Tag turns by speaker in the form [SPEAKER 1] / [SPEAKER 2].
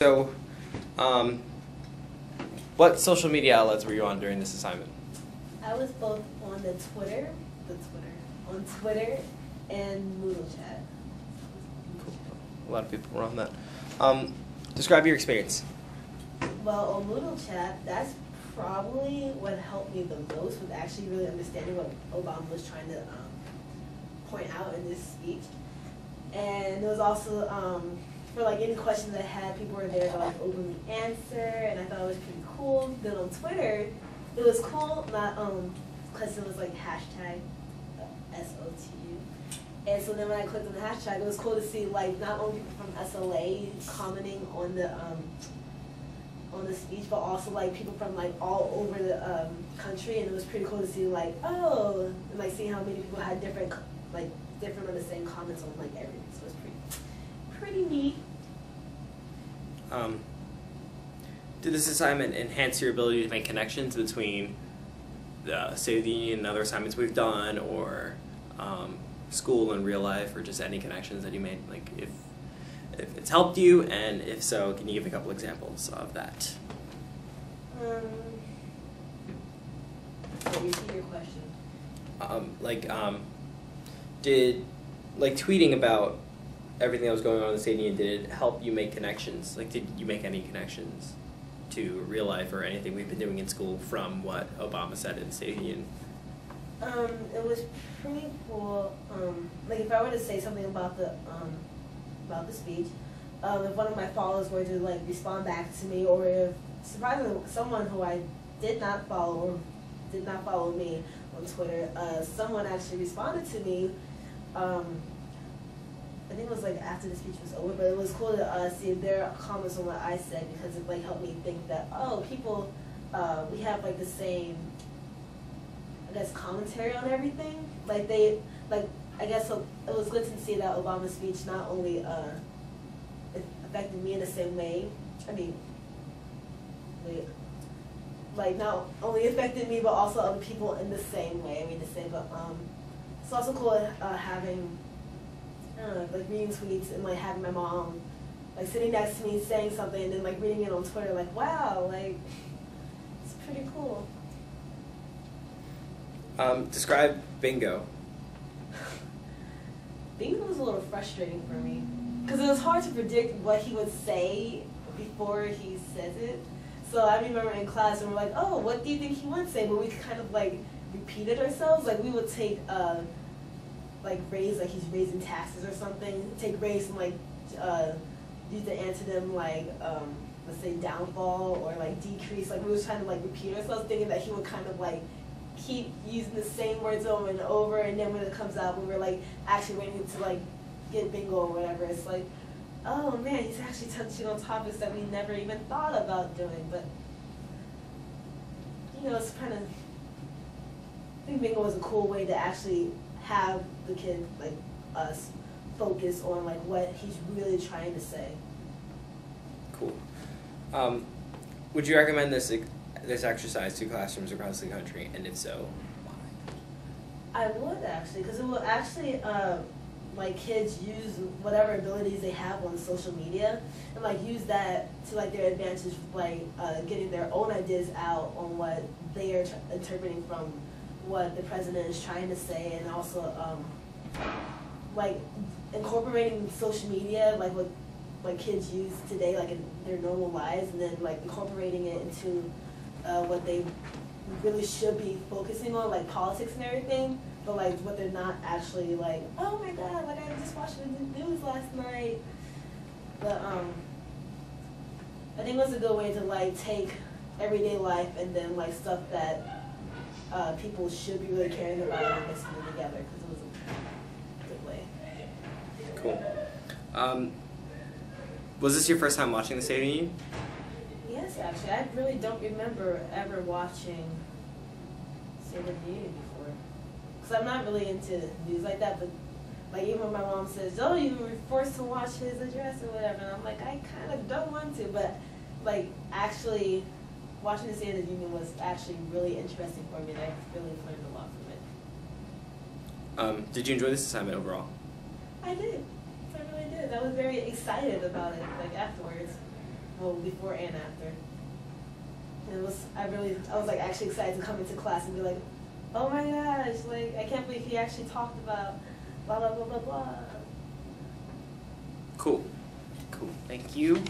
[SPEAKER 1] So, what social media outlets were you on during this assignment?
[SPEAKER 2] I was both on on Twitter and Moodle chat.
[SPEAKER 1] Cool. A lot of people were on that. Describe your experience.
[SPEAKER 2] Well, on Moodle chat, that's probably what helped me the most with actually really understanding what Obama was trying to point out in this speech. And it was also for like any questions I had, people were there to like openly answer, and I thought it was pretty cool. Then on Twitter, it was cool, not because it was like hashtag SOTU. And so then when I clicked on the hashtag, it was cool to see like not only people from SLA commenting on the speech, but also like people from like all over the country, and it was pretty cool to see like, oh, and like seeing how many people had different or the same comments on like everything. So it was pretty neat.
[SPEAKER 1] Did this assignment enhance your ability to make connections between the State of the Union and other assignments we've done, or school and real life, or just any connections that you made? Like, if it's helped you, and if so, can you give a couple examples of that?
[SPEAKER 2] Repeat your question.
[SPEAKER 1] Did tweeting about everything that was going on in the State of the Union, did it help you make connections? Like, did you make any connections to real life or anything we've been doing in school from what Obama said in the State of the Union?
[SPEAKER 2] It was pretty cool. Like if I were to say something about the speech, if one of my followers were to like respond back to me, or if surprisingly someone who I did not follow or did not follow me on Twitter, someone actually responded to me. I think it was like after the speech was over, but it was cool to see their comments on what I said, because it like helped me think that, oh, people, we have like the same, I guess, commentary on everything. Like I guess it was good to see that Obama's speech not only it affected me in the same way. Like not only affected me, but also other people in the same way. But it's also cool having, I don't know, like reading tweets and like having my mom like sitting next to me saying something, and then like reading it on Twitter, like, wow, like it's pretty cool.
[SPEAKER 1] Describe bingo.
[SPEAKER 2] Bingo was a little frustrating for me, because it was hard to predict what he would say before he says it. So I remember in class, and we're like, oh, what do you think he would say? But we kind of like repeated ourselves. Like we would take like raise, like he's raising taxes or something. Take raise and like use the antonym like let's say downfall or like decrease. Like we were trying to like repeat ourselves, thinking that he would kind of like keep using the same words over and over. And then when it comes out, when we're like actually waiting to like get bingo or whatever, it's like, oh man, he's actually touching on topics that we never even thought about doing. But you know, it's kind of, I think bingo was a cool way to actually have the kid, like us, focus on like what he's really trying to say.
[SPEAKER 1] Cool. Would you recommend this exercise to classrooms across the country, and if so, why?
[SPEAKER 2] I would actually, because it will actually like kids use whatever abilities they have on social media, and like use that to like their advantage, like getting their own ideas out on what they are interpreting from what the president is trying to say, and also like incorporating social media, like what kids use today, like in their normal lives, and then like incorporating it into what they really should be focusing on, like politics and everything, but like what they're not actually like, oh my god, like I just watched the news last night. But I think it was a good way to like take everyday life and then like stuff that people should be really caring about and mixing them together, because it was a good way.
[SPEAKER 1] Cool. Was this your first time watching the State of the Union?
[SPEAKER 2] Yes, actually. I really don't remember ever watching State of the Union before. Because I'm not really into news like that, but like even when my mom says, oh, you were forced to watch his address or whatever, and I'm like, I kind of don't want to, but like actually watching the State of the Union was actually really interesting for me, and I really learned a lot from it.
[SPEAKER 1] Did you enjoy this assignment overall?
[SPEAKER 2] I did. I really did. I was very excited about it, like afterwards. well, before and after. And it was, I was like actually excited to come into class and be like, oh my gosh, like I can't believe he actually talked about blah blah blah blah blah.
[SPEAKER 1] Cool. Cool. Thank you.